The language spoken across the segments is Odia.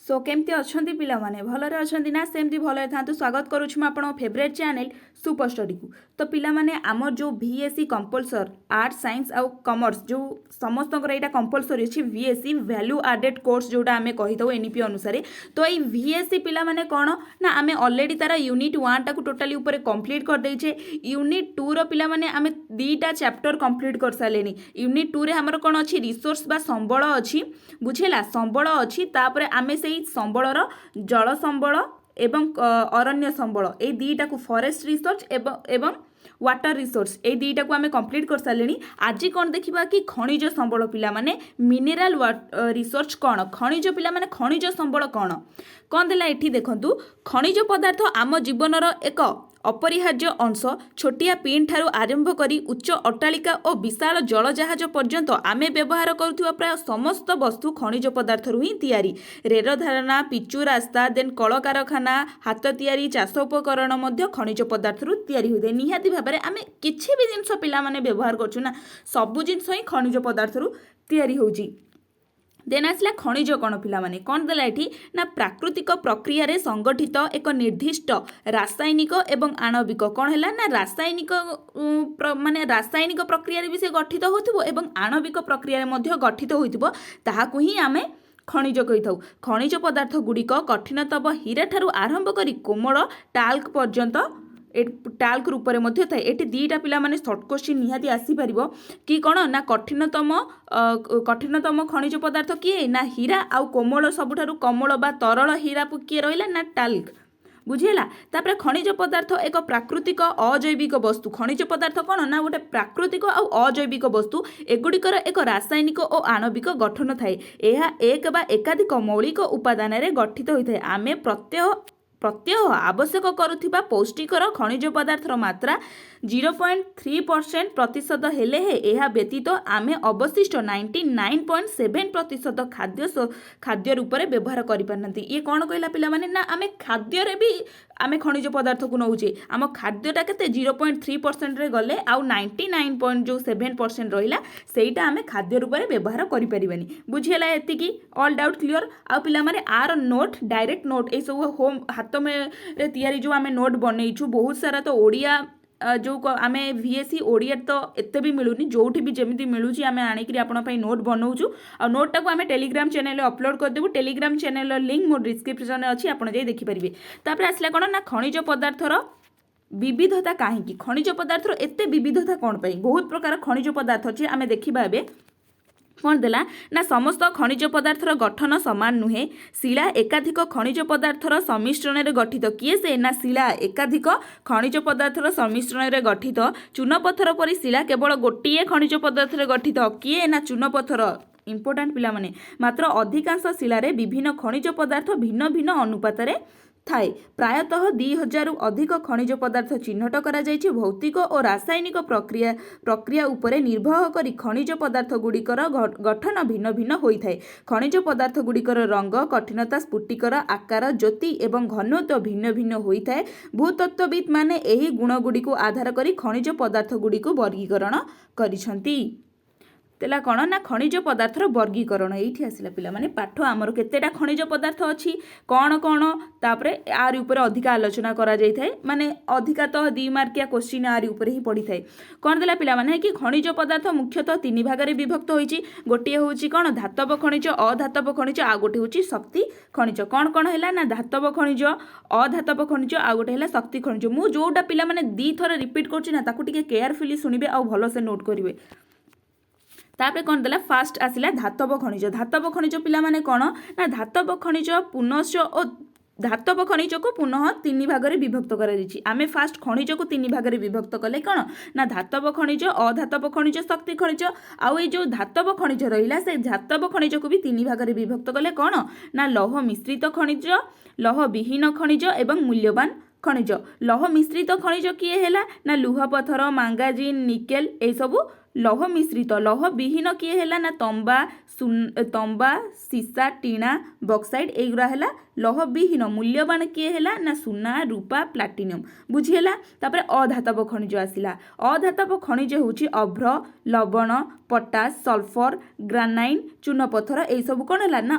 सो केमती अच्छी पिला माने भलरे अच्छी ना सेमती भलरे था स्वागत करुच्ची मैं आपन फेवरेट चैनल सुपर स्टडी को। तो पिला माने आमर जो VSC कंपलसर आर्ट साइंस आउ कॉमर्स जो समस्त यहाँ कंपलसरी अच्छी VSC वैल्यू आडेड कोर्स जोटा आम कही था NEP अनुसार। तो ये VSC पिला माने कौन ना आम अलरेडी तार यूनिट 1 टाक टोटाली ऊपर कंप्लीट कर देचे। यूनिट 2 रो पिला माने आम 2टा चैप्टर कंप्लीट कर सारे। यूनिट 2 रे हमर कौन अच्छी रिसोर्स बा संबल अच्छी बुझेला संबल अच्छी तापर आम से संबलर जल संबल एवं अरण्य संबल ये दुईटा को फॉरेस्ट रिसर्च एवं वाटर रिसोर्स ये दुईटा को आम कंप्लीट कर सारे। आज कौन देखा कि खनिज संबल पिला माने मिनेराल रिसर्च कौन खनिज पिला माने खनिज संबल कौन कौन देला एठी देखंतु। खनिज पदार्थ आम जीवनर एक अपरिहार्य अंश। छोटिया पिन ठारू आरंभ करी उच्च अट्टालिका और विशाल जल जहाज पर्यंत आमे व्यवहार करुवा प्राय समस्त वस्तु खनिज पदार्थ ही तैयारी। रेल धारणा पिचु रास्ता देन कल कारखाना हाथ तैयारी चाष उपकरण मध्य खनिज पदार्थ तैयारी होते। निहाती भाव में आम किसी भी जिनस पिला माने व्यवहार करछुना सबु जिनस ही खनिज पदार्थ तैयारी होउची। देन आसला खनिज कौन पिला माने कौन देला एठी ना प्राकृतिक प्रक्रिया रे संगठित एक निर्दिष्ट रासायनिक एवं आणविक कौन हैला ना रासायनिक माने रासायनिक प्रक्रिया रे भी से गठित होथिबो एवं आणविक प्रक्रिया रे मध्य गठित होइथिबो ताहाकु ही आमे खनिज कही था। खनिज पदार्थ गुड़िक कठिनतम हीरा ठारू आरंभ करी कोमल टाल्क पर्यंत टाल्क रूप में थाए। ये दुईटा पिला माने सर्ट क्वेश्चन निहाती आसीपर कि कौन ना कठिनतम खनिज पदार्थ किए ना हीरा आउ कोमल सबुठारु कोमल बा तरल हीरा किए रहिला ना टाल्क बुझेला। तापर खनिज पदार्थ एक प्राकृतिक अजैविक वस्तु। खनिज पदार्थ कौन ना गोटे प्राकृतिक आउ अजैविक वस्तु एगुड़िकर एक रासायनिक और आणविक गठन थाए। यह एक बा एकाधिक मौलिक उपादान रे गठित होता है। आमे प्रत्यह आवश्यक करुथिबा पौष्टिकर खनिज पदार्थर मात्रा 0.3% प्रतिशत हेले हे यह व्यतीत आमे अवशिष्ट 99.7% खाद्य रूप में व्यवहार करिपारनती। ये कौन कहला पिला माने ना आमे खाद्य रे भी आमे खनिज पदार्थ को नौचे। आम खाद्यटा केते 0.3% रे गले आउ 99.7% रहिला सेटा आमे खाद्य रूप में व्यवहार करि परिबानी। बुझियला एतिकी ऑल डाउट क्लियर। आ पिला माने आर नोट डायरेक्ट नोट ए सब होम हाथ में रे तैयारी जो आमे नोट बनैछु बहुत सारा तो ओडिया जो आम VSC ओडिया तो एत भी मिलूनी जोठी भी जमी मिलूँ आम आणिक आपंपाई नोट बनाऊँ आ नोटा को आम टेलीग्राम चैनल अपलोड करदेबू। टेलीग्राम चैनल लिंक मोर डिस्क्रिप्शन अच्छी आप देखिपारे। तापर आसला कौन ना खनिज पदार्थर विविधता कहीं खनिज पदार्थर एत विविधता कौन पाई बहुत प्रकार खनिज पदार्थ अच्छे आम देखा ए कौन देला ना समस्त खनिज पदार्थर गठन सामान नुहे। शिला एकाधिक खनिज पदार्थर सम्मिश्रण रे गठित किए से ना शिला एकाधिक खनिज पदार्थर सम्मिश्रण रे गठित। चूनपथर परी शिला केवल गोटे खनिज पदार्थ रे गठित किए ना चूनपथर इंपोर्टेंट पिला माने मात्र अधिकांश शिलारे विभिन्न खनिज पदार्थ भिन्न भिन्न अनुपात थाए। प्रायतः 2000 अधिक खनिज पदार्थ चिन्हट करा जायछि। भौतिक और रासायनिक प्रक्रिया उपरे निर्भर करी खनिज पदार्थ गुड़िकर गठन भिन्न भिन्न होइथाए। खनिज पदार्थ गुड़िकर रंग कठिनता स्फुटिकर आकार ज्योति एवं घनत्व भिन्न भिन्न होइथाए। भूतत्वविद माने एही गुण गुड़िको आधार करी खनिज पदार्थ गुड़िको वर्गीकरण करिसंती। तेला कौन ना खनिज पदार्थर वर्गीकरण ये आसला पिला माने पाठ आमर केतेटा खनिज पदार्थ अच्छी कौन कौन तापरे आर ऊपर अधिक आलोचना करा जाय थाए। माने अधिका तो 2 मार्किया क्वेश्चन आर ऊपर ही पड़ी थाए। कौन देला पिला माने कि खनिज पदार्थ मुख्यतः 3 भाग में विभक्त होइछि। गोटे होउछि कौन धातव खनिज अधातव खनिज आ गोटे होउछि शक्ति खनिज। कौन कौन हैला ना धातव खनिज अधातव खनिज आ गोटे हैला शक्ति खनिज। मु जोटा पिला माने 2 थर रिपीट करछि ना ताकू टिके केयरफुली सुनिबे आ भलो से नोट करिवे। तापर कौन देला फास्ट आसिला धातव खनिज। धातव खनिज पिला माने कौन ना धातव खनिज पुनश्च और धातव खनिज को पुनः 3 भाग में विभक्त कर आमे फास्ट खनिज को 3 भाग में विभक्त कले कौन ना धातव खनिज अधातव खनिज शक्ति खनिज आउ ये जो धातव खनिज रहिला से धातव खनिज को भी 3 भाग में विभक्त कले कौन ना लौह मिश्रित खनिज लौह विहीन खनिज एवं मूल्यवान खनिज। लौह मिश्रित खनिज किए हैला ना लुह पत्थर मांगाजिन निकेल ए सबू ଲୌହ ମିଶ୍ରିତ ଲୌହ ବିହୀନ କିଏ ହେଲା ନା ତମ୍ବା ସୀସା ଟିଣା ବକ୍ସାଇଡ୍ ଏଇଗୁରା ହେଲା ଲୌହ ବିହୀନ। ମୂଲ୍ୟବାନ କିଏ ହେଲା ନା ସୁନା ରୂପା ପ୍ଲାଟିନମ୍ ବୁଝିହେଲା। ତାପରେ ଅଧାତବ ଖଣିଜ ଆସିଲା। ଅଧାତବ ଖଣିଜ ହେଉଛି ଅଭ୍ର ଲବଣ ପଟାସ ସଲଫର ଗ୍ରାନାଇନ୍ ଚୂନପଥର ଏଇସବୁ କ'ଣ ହେଲା ନା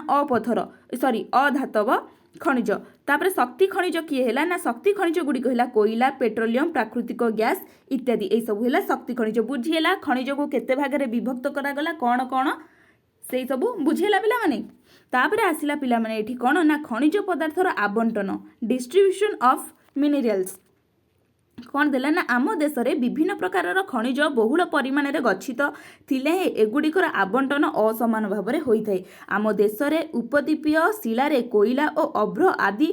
ଅଧାତବ ଖଣିଜ। ତାପରେ ଶକ୍ତି ଖଣିଜ କିଏ ହେଲା ନା ଶକ୍ତି ଖଣିଜ ଗୁଡ଼ିକ ହେଲା କୋଇଲା ପେଟ୍ରୋଲିୟମ ପ୍ରାକୃତିକ ଗ୍ୟାସ ଇତ୍ୟାଦି ଏଇସବୁ ହେଲା ଶକ୍ତି ଖଣିଜ। ବୁଝିହେଲା ଖଣିଜକୁ କେତେ ଭାଗରେ ବିଭକ୍ତ କରାଗଲା କ'ଣ କ'ଣ ସେଇ ସବୁ ବୁଝିହେଲା ପିଲାମାନେ। ତାପରେ ଆସିଲା ପିଲାମାନେ ଏଠି କ'ଣ ନା ଖଣିଜ ପଦାର୍ଥର ଆବଣ୍ଟନ ଡିଷ୍ଟ୍ରିବ୍ୟୁସନ୍ ଅଫ୍ ମିନେରାଲ୍ସ କ'ଣ ଦେଲା ନା ଆମ ଦେଶରେ ବିଭିନ୍ନ ପ୍ରକାରର ଖଣିଜ ବହୁଳ ପରିମାଣରେ ଗଚ୍ଛିତ ଥିଲେ ଏଗୁଡ଼ିକର ଆବଣ୍ଟନ ଅସମାନ ଭାବରେ ହୋଇଥାଏ। ଆମ ଦେଶରେ ଉପଦ୍ୱୀପୀୟ ଶିଳାରେ କୋଇଲା ଓ ଅଭ୍ର ଆଦି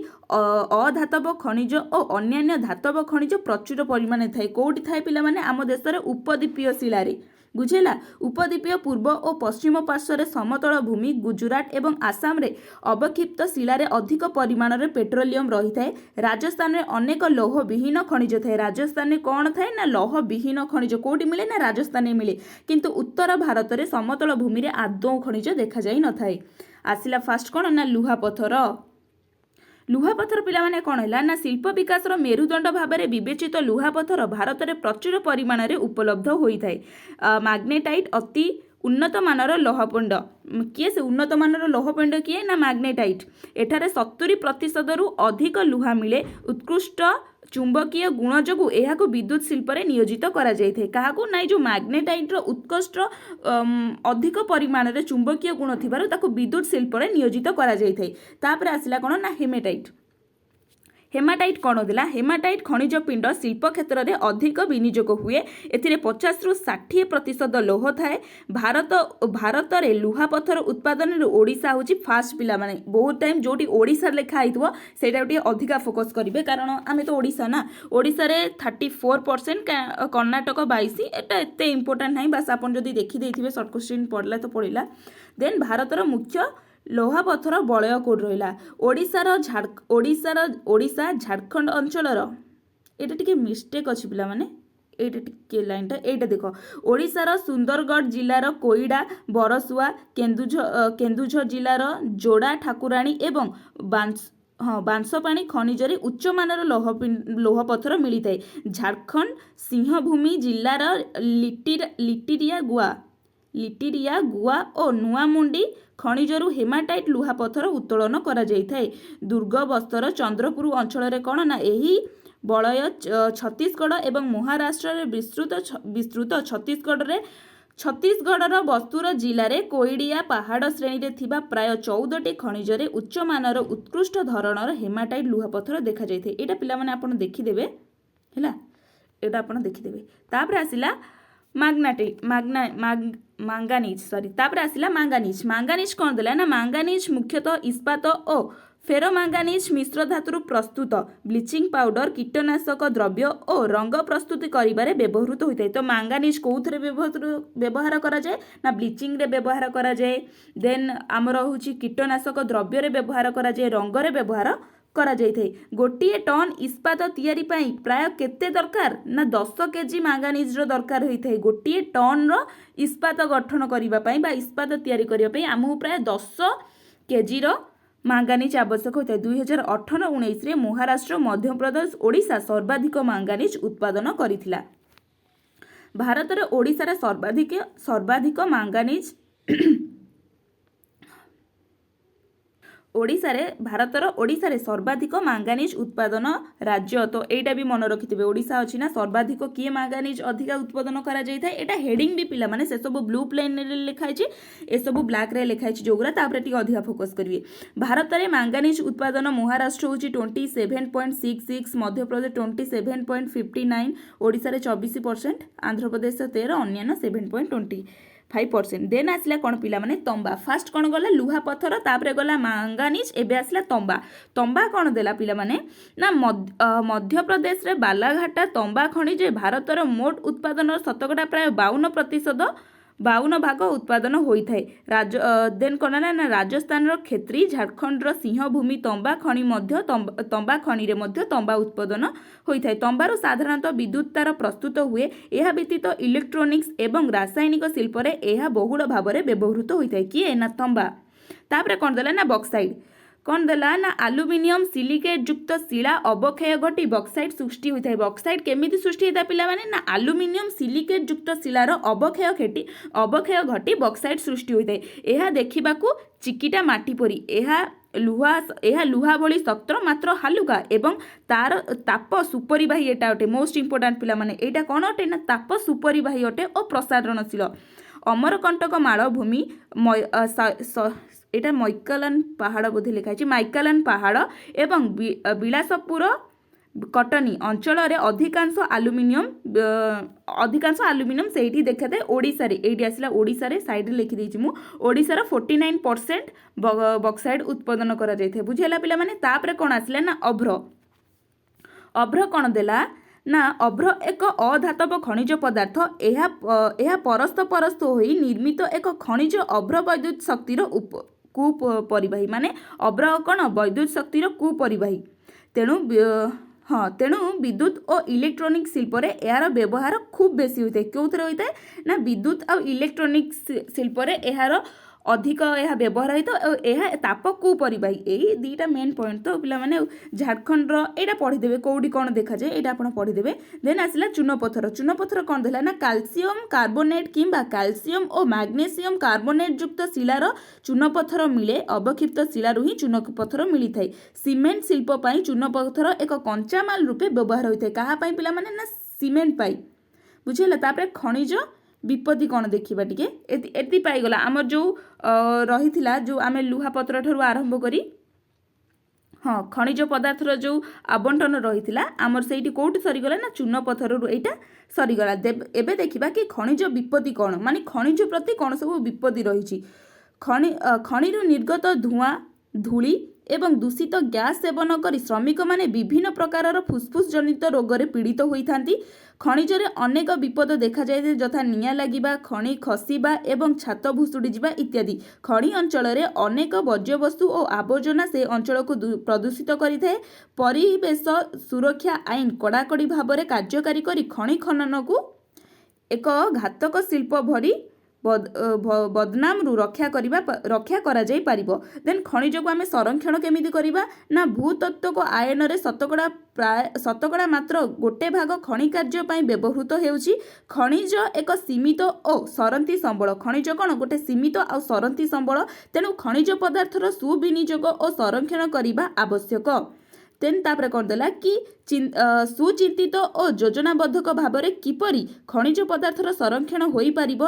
ଅଧାତବ ଖଣିଜ ଓ ଅନ୍ୟାନ୍ୟ ଧାତବ ଖଣିଜ ପ୍ରଚୁର ପରିମାଣରେ ଥାଏ। କେଉଁଠି ଥାଏ ପିଲାମାନେ ଆମ ଦେଶରେ ଉପଦ୍ୱୀପୀୟ ଶିଳାରେ ବୁଝିଲା। ଉପଦ୍ୱୀପୀୟ ପୂର୍ବ ଓ ପଶ୍ଚିମ ପାର୍ଶ୍ୱରେ ସମତଳ ଭୂମି ଗୁଜୁରାଟ ଏବଂ ଆସାମରେ ଅବକ୍ଷିପ୍ତ ଶିଳାରେ ଅଧିକ ପରିମାଣରେ ପେଟ୍ରୋଲିୟମ ରହିଥାଏ। ରାଜସ୍ଥାନରେ ଅନେକ ଲୌହ ବିହୀନ ଖଣିଜ ଥାଏ। ରାଜସ୍ଥାନରେ କ'ଣ ଥାଏ ନା ଲୌହ ବିହୀନ ଖଣିଜ କେଉଁଠି ମିଳେ ନା ରାଜସ୍ଥାନରେ ମିଳେ। କିନ୍ତୁ ଉତ୍ତର ଭାରତରେ ସମତଳ ଭୂମିରେ ଆଦୌ ଖଣିଜ ଦେଖାଯାଇ ନଥାଏ। ଆସିଲା ଫାଷ୍ଟ କ'ଣ ନା ଲୁହାପଥର। ଲୁହାପଥର ପିଲାମାନେ କ'ଣ ହେଲା ନା ଶିଳ୍ପ ବିକାଶର ମେରୁଦଣ୍ଡ ଭାବରେ ବିବେଚିତ ଲୁହାପଥର ଭାରତରେ ପ୍ରଚୁର ପରିମାଣରେ ଉପଲବ୍ଧ ହୋଇଥାଏ। ମାଗ୍ନେଟାଇଟ୍ ଅତି ଉନ୍ନତ ମାନର ଲୌହପିଣ୍ଡ କିଏ ସେ ଉନ୍ନତ ମାନର ଲୌହପିଣ୍ଡ କିଏ ନା ମାଗ୍ନେଟାଇଟ୍। ଏଠାରେ 70% ଅଧିକ ଲୁହା ମିଳେ। ଉତ୍କୃଷ୍ଟ ଚୁମ୍ବକୀୟ ଗୁଣ ଯୋଗୁଁ ଏହାକୁ ବିଦ୍ୟୁତ ଶିଳ୍ପରେ ନିୟୋଜିତ କରାଯାଇଥାଏ। କାହାକୁ ନା ଯେଉଁ ମାଗ୍ନେଟାଇଟ୍ର ଉତ୍କୃଷ୍ଟ ଅଧିକ ପରିମାଣରେ ଚୁମ୍ବକୀୟ ଗୁଣ ଥିବାରୁ ତାକୁ ବିଦ୍ୟୁତ ଶିଳ୍ପରେ ନିୟୋଜିତ କରାଯାଇଥାଏ। ତାପରେ ଆସିଲା କ'ଣ ନା ହେମାଟାଇଟ୍। ହେମାଟାଇଟ୍ କ'ଣ ଦେଲା ହେମାଟାଇଟ୍ ଖଣିଜ ପିଣ୍ଡ ଶିଳ୍ପ କ୍ଷେତ୍ରରେ ଅଧିକ ବିନିଯୋଗ ହୁଏ। ଏଥିରେ 50ରୁ 60% ଲୌହ ଥାଏ। ଭାରତରେ ଲୁହାପଥର ଉତ୍ପାଦନରେ ଓଡ଼ିଶା ହେଉଛି ଫାଷ୍ଟ ପିଲାମାନେ। ବହୁତ ଟାଇମ୍ ଯେଉଁଠି ଓଡ଼ିଶା ଲେଖା ହେଇଥିବ ସେଇଟା ଟିକେ ଅଧିକା ଫୋକସ୍ କରିବେ କାରଣ ଆମେ ତ ଓଡ଼ିଶା ନା। ଓଡ଼ିଶାରେ 34% କର୍ଣ୍ଣାଟକ 22 ଏଟା ଏତେ ଇମ୍ପୋର୍ଟାଣ୍ଟ ନାହିଁ ବାସ୍ ଆପଣ ଯଦି ଦେଖିଦେଇଥିବେ ସର୍ଟ କୋଶ୍ଚିନ୍ ପଡ଼ିଲା ତ ପଡ଼ିଲା। ଦେନ୍ ଭାରତର ମୁଖ୍ୟ ଲୌହପଥର ବଳୟ କୋଉଠି ରହିଲା ଓଡ଼ିଶା ଝାଡ଼ଖଣ୍ଡ ଅଞ୍ଚଳର ଏଇଟା ଟିକେ ମିଷ୍ଟେକ୍ ଅଛି ପିଲାମାନେ। এইটা টিকে লাইনটা এইটা দেখ ওড়িশার সুন্দরগড় জেলার কোইডা বরসুয়া কেন্দুঝর জেলার যোড়া ঠাকুরাণী এবং বাঁশপাণী খনিজরে উচ্চমানর লৌহপথর মিলিଥାଏ। ঝাড়খণ্ড সিংহভূমি জেলার লিটিরিয়া গুয়া ଓ ନୂଆମୁଣ୍ଡି ଖଣିଜରୁ ହେମାଟାଇଟ୍ ଲୁହାପଥର ଉତ୍ତୋଳନ କରାଯାଇଥାଏ। ଦୁର୍ଗବସ୍ତର ଚନ୍ଦ୍ରପୁର ଅଞ୍ଚଳରେ କ'ଣ ନା ଏହି ବଳୟ ଛତିଶଗଡ଼ ଏବଂ ମହାରାଷ୍ଟ୍ରରେ ବିସ୍ତୃତ। ଛତିଶଗଡ଼ର ବସ୍ତୁର ଜିଲ୍ଲାରେ କୋଇଡ଼ିଆ ପାହାଡ଼ ଶ୍ରେଣୀରେ ଥିବା ପ୍ରାୟ 14ଟି ଖଣିଜରେ ଉଚ୍ଚମାନର ଉତ୍କୃଷ୍ଟ ଧରଣର ହେମାଟାଇଟ୍ ଲୁହାପଥର ଦେଖାଯାଇଥାଏ। ଏଇଟା ପିଲାମାନେ ଆପଣ ଦେଖିଦେବେ ହେଲା, ଏଇଟା ଆପଣ ଦେଖିଦେବେ। ତାପରେ ଆସିଲା ତାପରେ ଆସିଲା ମାଙ୍ଗାନିଜ୍। ମାଙ୍ଗାନିଜ୍ କ'ଣ ଦେଲା ନା ମାଙ୍ଗାନିଜ୍ ମୁଖ୍ୟତଃ ଇସ୍ପାତ ଓ ଫେରୋମାଙ୍ଗାନିଜ୍ ମିଶ୍ର ଧାତୁରୁ ପ୍ରସ୍ତୁତ ବ୍ଲିଚିଂ ପାଉଡର କୀଟନାଶକ ଦ୍ରବ୍ୟ ଓ ରଙ୍ଗ ପ୍ରସ୍ତୁତି କରିବାରେ ବ୍ୟବହୃତ ହୋଇଥାଏ। ତ ମାଙ୍ଗାନିଜ୍ କେଉଁଥିରେ ବ୍ୟବହାର କରାଯାଏ ନା ବ୍ଲିଚିଂରେ ବ୍ୟବହାର କରାଯାଏ। ଦେନ୍ ଆମର ହେଉଛି କୀଟନାଶକ ଦ୍ରବ୍ୟରେ ବ୍ୟବହାର କରାଯାଏ, ରଙ୍ଗରେ ବ୍ୟବହାର କରାଯାଇଥାଏ। ଗୋଟିଏ ଟନ୍ ଇସ୍ପାତ ତିଆରି ପାଇଁ ପ୍ରାୟ କେତେ ଦରକାର ନା 10 କେଜି ମାଙ୍ଗାନିଜ୍ର ଦରକାର ହୋଇଥାଏ। ଗୋଟିଏ ଟନ୍ର ଇସ୍ପାତ ଗଠନ କରିବା ପାଇଁ ବା ଇସ୍ପାତ ତିଆରି କରିବା ପାଇଁ ଆମକୁ ପ୍ରାୟ 10 କେଜିର ମାଙ୍ଗାନିଜ୍ ଆବଶ୍ୟକ ହୋଇଥାଏ। 2018-19ରେ ମହାରାଷ୍ଟ୍ର ମଧ୍ୟପ୍ରଦେଶ ଓଡ଼ିଶା ସର୍ବାଧିକ ମାଙ୍ଗାନିଜ୍ ଉତ୍ପାଦନ କରିଥିଲା। ଭାରତରେ ଓଡ଼ିଶାରେ ସର୍ବାଧିକ ମାଙ୍ଗାନିଜ୍ ଓଡ଼ିଶାରେ ସର୍ବାଧିକ ମାଙ୍ଗାନିଜ୍ ଉତ୍ପାଦନ ରାଜ୍ୟ। ତ ଏଇଟା ବି ମନେ ରଖିଥିବେ ଓଡ଼ିଶା ଅଛି ନା ସର୍ବାଧିକ କିଏ ମାଙ୍ଗାନିଜ୍ ଅଧିକା ଉତ୍ପାଦନ କରାଯାଇଥାଏ। ଏଇଟା ହେଡ଼ିଂ ବି ପିଲାମାନେ ସେସବୁ ବ୍ଲୁ ପ୍ଲେନ୍ରେ ଲେଖା ହେଇଛି, ଏସବୁ ବ୍ଲାକ୍ରେ ଲେଖା ହେଇଛି ଯେଉଁଗୁଡ଼ା ତାପରେ ଟିକେ ଅଧିକା ଫୋକସ୍ କରିବେ। ଭାରତରେ ମାଙ୍ଗାନିଜ୍ ଉତ୍ପାଦନ ମହାରାଷ୍ଟ୍ର ହେଉଛି 27.66, ମଧ୍ୟପ୍ରଦେଶ 27.59, ଓଡ଼ିଶାରେ 24%, ଆନ୍ଧ୍ରପ୍ରଦେଶ 13, ଅନ୍ୟାନ୍ୟ 7.25%। ଦେନ୍ ଆସିଲା କ'ଣ ପିଲାମାନେ ତମ୍ବା। ଫାଷ୍ଟ କ'ଣ ଗଲା ଲୁହାପଥର, ତାପରେ ଗଲା ମାଙ୍ଗାନିଜ୍, ଏବେ ଆସିଲା ତମ୍ବା। ତମ୍ବା କ'ଣ ଦେଲା ପିଲାମାନେ ନା ମଧ୍ୟପ୍ରଦେଶରେ ବାଲାଘାଟା ତମ୍ବା ଖଣିଜ ଭାରତର ମୋଟ ଉତ୍ପାଦନର ଶତକଡ଼ା ପ୍ରାୟ 52% 52 ଭାଗ ଉତ୍ପାଦନ ହୋଇଥାଏ। ଦେନ୍ କ'ଣ ହେଲା ନା ରାଜସ୍ଥାନର କ୍ଷେତ୍ରୀ, ଝାଡ଼ଖଣ୍ଡର ସିଂହଭୂମି ତମ୍ବା ଖଣି ମଧ୍ୟ ତମ୍ବା ଖଣିରେ ମଧ୍ୟ ତମ୍ବା ଉତ୍ପାଦନ ହୋଇଥାଏ। ତମ୍ବାରୁ ସାଧାରଣତଃ ବିଦ୍ୟୁତ୍ ତାର ପ୍ରସ୍ତୁତ ହୁଏ। ଏହା ବ୍ୟତୀତ ଇଲେକ୍ଟ୍ରୋନିକ୍ସ ଏବଂ ରାସାୟନିକ ଶିଳ୍ପରେ ଏହା ବହୁଳ ଭାବରେ ବ୍ୟବହୃତ ହୋଇଥାଏ। କିଏ ନା ତମ୍ବା। ତାପରେ କ'ଣ ଦେଲା ନା ବକ୍ସାଇଡ୍। କ'ଣ ଦେଲା ନା ଆଲୁମିନିୟମ ସିଲିକେଟ୍ ଯୁକ୍ତ ଶିଳା ଅବକ୍ଷୟ ଘଟି ବକ୍ସାଇଡ୍ ସୃଷ୍ଟି ହୋଇଥାଏ। ବକ୍ସାଇଡ୍ କେମିତି ସୃଷ୍ଟି ହୋଇଥାଏ ପିଲାମାନେ ନା ଆଲୁମିନିୟମ ସିଲିକେଟ୍ ଯୁକ୍ତ ଶିଳାର ଅବକ୍ଷୟ ଘଟି ବକ୍ସାଇଡ୍ ସୃଷ୍ଟି ହୋଇଥାଏ। ଏହା ଦେଖିବାକୁ ଚିକିଟା ମାଟି ପରି। ଏହା ଲୁହା ଭଳି ଶକ୍ତ ମାତ୍ର ହାଲୁକା ଏବଂ ତାର ତାପ ସୁପରିବାହୀ। ଏଟା ଅଟେ ମୋଷ୍ଟ ଇମ୍ପୋର୍ଟାଣ୍ଟ ପିଲାମାନେ। ଏଇଟା କ'ଣ ଅଟେ ନା ତାପ ସୁପରିବାହୀ ଅଟେ ଓ ପ୍ରସାରଣଶୀଳ। ଅମରକଣ୍ଟକ ମାଳଭୂମି এটা ମୈକାଲାନ ପାହାଡ଼ ବୋଧେ ଲେଖା ହେଇଛି। ମାଇକାଲାନ ପାହାଡ଼ ଏବଂ ବିଳାସପୁର କଟନୀ ଅଞ୍ଚଳରେ ଅଧିକାଂଶ ଆଲୁମିନିୟମ ସେଇଠି ଦେଖାଥାଏ। ଓଡ଼ିଶାରେ ଏଇଠି ଆସିଲା ଓଡ଼ିଶାରେ ସାଇଡ଼ରେ ଲେଖିଦେଇଛି ମୁଁ। ଓଡ଼ିଶାର 49% ବକ୍ସାଇଡ୍ ଉତ୍ପାଦନ କରାଯାଇଥାଏ। ବୁଝିହେଲା ପିଲାମାନେ। ତାପରେ କ'ଣ ଆସିଲା ନା ଅଭ୍ର କ'ଣ ଦେଲା ନା ଅଭ୍ର ଏକ ଅଧାତବ ଖଣିଜ ପଦାର୍ଥ। ଏହା ପରସ୍ତ ହୋଇ ନିର୍ମିତ ଏକ ଖଣିଜ ଅଭ୍ର ବୈଦ୍ୟୁତ ଶକ୍ତିର କୁପରିବାହୀ। ମାନେ ଅଭ୍ର କ'ଣ ବୈଦ୍ୟୁତ ଶକ୍ତିର କୁପରିବାହୀ। ତେଣୁ ବିଦ୍ୟୁତ୍ ଓ ଇଲେକ୍ଟ୍ରୋନିକ୍ ଶିଳ୍ପରେ ଏହାର ବ୍ୟବହାର ଖୁବ୍ ବେଶୀ ହୋଇଥାଏ। କେଉଁଥିରେ ହୋଇଥାଏ ନା ବିଦ୍ୟୁତ୍ ଆଉ ଇଲେକ୍ଟ୍ରୋନିକ୍ସ ଶିଳ୍ପରେ ଏହାର ଅଧିକ ବ୍ୟବହାର ହୋଇଥାଏ। ଆଉ ଏହା ତାପ କୁପରିବାହୀ। ଏଇ ଦୁଇଟା ମେନ୍ ପଏଣ୍ଟ ତ ପିଲାମାନେ। ଝାଡ଼ଖଣ୍ଡର ଏଇଟା ପଢ଼ିଦେବେ କେଉଁଠି କ'ଣ ଦେଖାଯାଏ ଏଇଟା ଆପଣ ପଢ଼ିଦେବେ। ଦେନ୍ ଆସିଲା ଚୂନପଥର। ଚୂନପଥର କ'ଣ ଦେଲା ନା କ୍ୟାଲସିୟମ କାର୍ବୋନେଟ୍ କିମ୍ବା କ୍ୟାଲସିୟମ ଓ ମାଗ୍ନେସିୟମ କାର୍ବୋନେଟ୍ ଯୁକ୍ତ ଶିଳାର ଚୂନପଥର ମିଳେ। ଅବକ୍ଷିପ୍ତ ଶିଳାରୁ ହିଁ ଚୂନପଥର ମିଳିଥାଏ। ସିମେଣ୍ଟ ଶିଳ୍ପ ପାଇଁ ଚୂନପଥର ଏକ କଞ୍ଚାମାଲ ରୂପେ ବ୍ୟବହାର ହୋଇଥାଏ। କାହା ପାଇଁ ପିଲାମାନେ ନା ସିମେଣ୍ଟ ପାଇଁ। ବୁଝିହେଲା। ତାପରେ ଖଣିଜ ବିପତ୍ତି କ'ଣ ଦେଖିବା ଟିକେ। ଏତି ପାଇଗଲା ଆମର ଯେଉଁ ରହିଥିଲା ଯେଉଁ ଆମେ ଲୁହାପତ୍ର ଠାରୁ ଆରମ୍ଭ କରି ଖଣିଜ ପଦାର୍ଥର ଯେଉଁ ଆବଣ୍ଟନ ରହିଥିଲା ଆମର ସେଇଠି କେଉଁଠି ସରିଗଲା ନା ଚୂନପଥରରୁ ଏଇଟା ସରିଗଲା। ଏବେ ଦେଖିବା କି ଖଣିଜ ବିପତ୍ତି କ'ଣ, ମାନେ ଖଣିଜ ପ୍ରତି କ'ଣ ସବୁ ବିପତ୍ତି ରହିଛି। ଖଣିରୁ ନିର୍ଗତ ଧୂଆଁ, ଧୂଳି ଏବଂ ଦୂଷିତ ଗ୍ୟାସ୍ ସେବନ କରି ଶ୍ରମିକମାନେ ବିଭିନ୍ନ ପ୍ରକାରର ଫୁସ୍ଫୁସ୍ ଜନିତ ରୋଗରେ ପୀଡ଼ିତ ହୋଇଥାନ୍ତି। ଖଣିଜରେ ଅନେକ ବିପଦ ଦେଖାଯାଇଥାଏ, ଯଥା ନିଆଁ ଲାଗିବା, ଖଣି ଖସିବା ଏବଂ ଛାତ ଭୁଷୁଡ଼ି ଯିବା ଇତ୍ୟାଦି। ଖଣି ଅଞ୍ଚଳରେ ଅନେକ ବର୍ଜ୍ୟବସ୍ତୁ ଓ ଆବର୍ଜନା ସେ ଅଞ୍ଚଳକୁ ପ୍ରଦୂଷିତ କରିଥାଏ। ପରିବେଶ ସୁରକ୍ଷା ଆଇନ କଡ଼ାକଡ଼ି ଭାବରେ କାର୍ଯ୍ୟକାରୀ କରି ଖଣି ଖନନକୁ ଏକ ଘାତକ ଶିଳ୍ପ ଭଳି ବଦନାମରୁ ରକ୍ଷା କରାଯାଇପାରିବ। ଦେନ୍ ଖଣିଜକୁ ଆମେ ସଂରକ୍ଷଣ କେମିତି କରିବା ନା ଭୂତତ୍ତ୍ୱକ ଆୟନରେ ଶତକଡ଼ା ମାତ୍ର 1% ଖଣି କାର୍ଯ୍ୟ ପାଇଁ ବ୍ୟବହୃତ ହେଉଛି। ଖଣିଜ ଏକ ସୀମିତ ଓ ସରନ୍ତି ସମ୍ବଳ। ଖଣିଜ କ'ଣ ଗୋଟେ ସୀମିତ ଆଉ ସରନ୍ତି ସମ୍ବଳ। ତେଣୁ ଖଣିଜ ପଦାର୍ଥର ସୁବିନିଯୋଗ ଓ ସଂରକ୍ଷଣ କରିବା ଆବଶ୍ୟକ। ଦେନ୍ ତାପରେ କ'ଣ ଦେଲା କି ସୁଚିନ୍ତିତ ଓ ଯୋଜନାବଦ୍ଧକ ଭାବରେ କିପରି ଖଣିଜ ପଦାର୍ଥର ସଂରକ୍ଷଣ ହୋଇପାରିବ।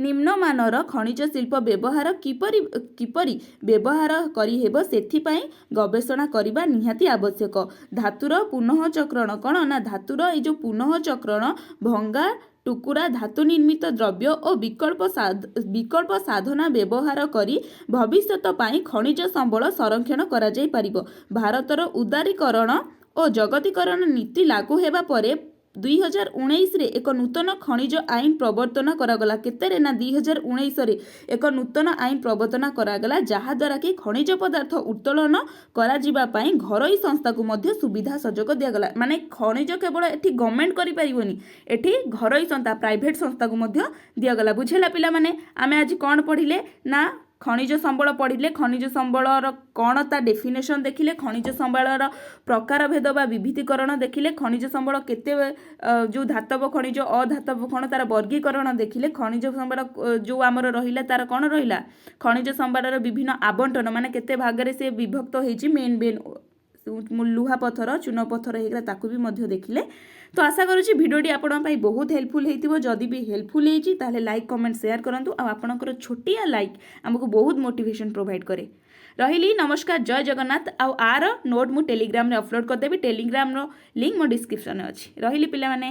ନିମ୍ନମାନର ଖଣିଜ ଶିଳ୍ପ ବ୍ୟବହାର କିପରି ବ୍ୟବହାର କରିହେବ ସେଥିପାଇଁ ଗବେଷଣା କରିବା ନିହାତି ଆବଶ୍ୟକ। ଧାତୁର ପୁନଃଚକ୍ରଣ କ'ଣ ନା ଧାତୁର ଏଇ ଯେଉଁ ପୁନଃଚକ୍ରଣ ଭଙ୍ଗା ଟୁକୁରା ଧାତୁ ନିର୍ମିତ ଦ୍ରବ୍ୟ ଓ ବିକଳ୍ପ ସାଧନା ବ୍ୟବହାର କରି ଭବିଷ୍ୟତ ପାଇଁ ଖଣିଜ ସମ୍ବଳ ସଂରକ୍ଷଣ କରାଯାଇପାରିବ। ଭାରତର ଉଦାରୀକରଣ ଓ ଜଗତୀକରଣ ନୀତି ଲାଗୁ ହେବା ପରେ 2019ରେ ଏକ ନୂତନ ଖଣିଜ ଆଇନ ପ୍ରବର୍ତ୍ତନ କରାଗଲା। କେତେରେ ନା 2019ରେ ଏକ ନୂତନ ଆଇନ ପ୍ରବର୍ତ୍ତନ କରାଗଲା, ଯାହାଦ୍ୱାରା କି ଖଣିଜ ପଦାର୍ଥ ଉତ୍ତୋଳନ କରାଯିବା ପାଇଁ ଘରୋଇ ସଂସ୍ଥାକୁ ମଧ୍ୟ ସୁବିଧା ସୁଯୋଗ ଦିଆଗଲା। ମାନେ ଖଣିଜ କେବଳ ଏଠି ଗଭର୍ଣ୍ଣମେଣ୍ଟ କରିପାରିବନି, ଏଠି ଘରୋଇ ସଂସ୍ଥା ପ୍ରାଇଭେଟ ସଂସ୍ଥାକୁ ମଧ୍ୟ ଦିଆଗଲା। ବୁଝିଲା ପିଲାମାନେ। ଆମେ ଆଜି କ'ଣ ପଢ଼ିଲେ ନା ଖଣିଜ ସମ୍ବଳ ପଢ଼ିଲେ। ଖଣିଜ ସମ୍ବଳର କ'ଣ ତା ଡେଫିନେସନ୍ ଦେଖିଲେ। ଖଣିଜ ସମ୍ବଳର ପ୍ରକାରଭେଦ ବା ବିବିଧୀକରଣ ଦେଖିଲେ। ଖଣିଜ ସମ୍ବଳ କେତେ ଯେଉଁ ଧାତବ ଖଣିଜ ଅଧାତବ ଖଣିଜ ତାର ବର୍ଗୀକରଣ ଦେଖିଲେ। ଖଣିଜ ସମ୍ବଳ ଯେଉଁ ଆମର ରହିଲା ତାର କ'ଣ ରହିଲା ଖଣିଜ ସମ୍ବଳର ବିଭିନ୍ନ ଆବଣ୍ଟନ ମାନେ କେତେ ଭାଗରେ ସେ ବିଭକ୍ତ ହେଇଛି। ମେନ୍ ଲୁହାପଥର ଚୂନପଥର ହେଇଗଲା ତାକୁ ବି ମଧ୍ୟ ଦେଖିଲେ। ତ ଆଶା କରୁଛି ଭିଡ଼ିଓଟି ଆପଣଙ୍କ ପାଇଁ ବହୁତ ହେଲ୍ପଫୁଲ୍ ହେଇଥିବ। ଯଦି ବି ହେଲ୍ପଫୁଲ୍ ହେଇଛି ତାହେଲେ ଲାଇକ୍ କମେଣ୍ଟ ସେୟାର କରନ୍ତୁ। ଆଉ ଆପଣଙ୍କର ଛୋଟିଆ ଲାଇକ୍ ଆମକୁ ବହୁତ ମୋଟିଭେସନ୍ ପ୍ରୋଭାଇଡ଼ କରେ। ରହିଲି ନମସ୍କାର, ଜୟ ଜଗନ୍ନାଥ। ଆଉ ଆର ନୋଟ୍ ମୁଁ ଟେଲିଗ୍ରାମରେ ଅପଲୋଡ଼ କରିଦେବି। ଟେଲିଗ୍ରାମର ଲିଙ୍କ୍ ମୋ ଡିସ୍କ୍ରିପ୍ସନରେ ଅଛି। ରହିଲି ପିଲାମାନେ।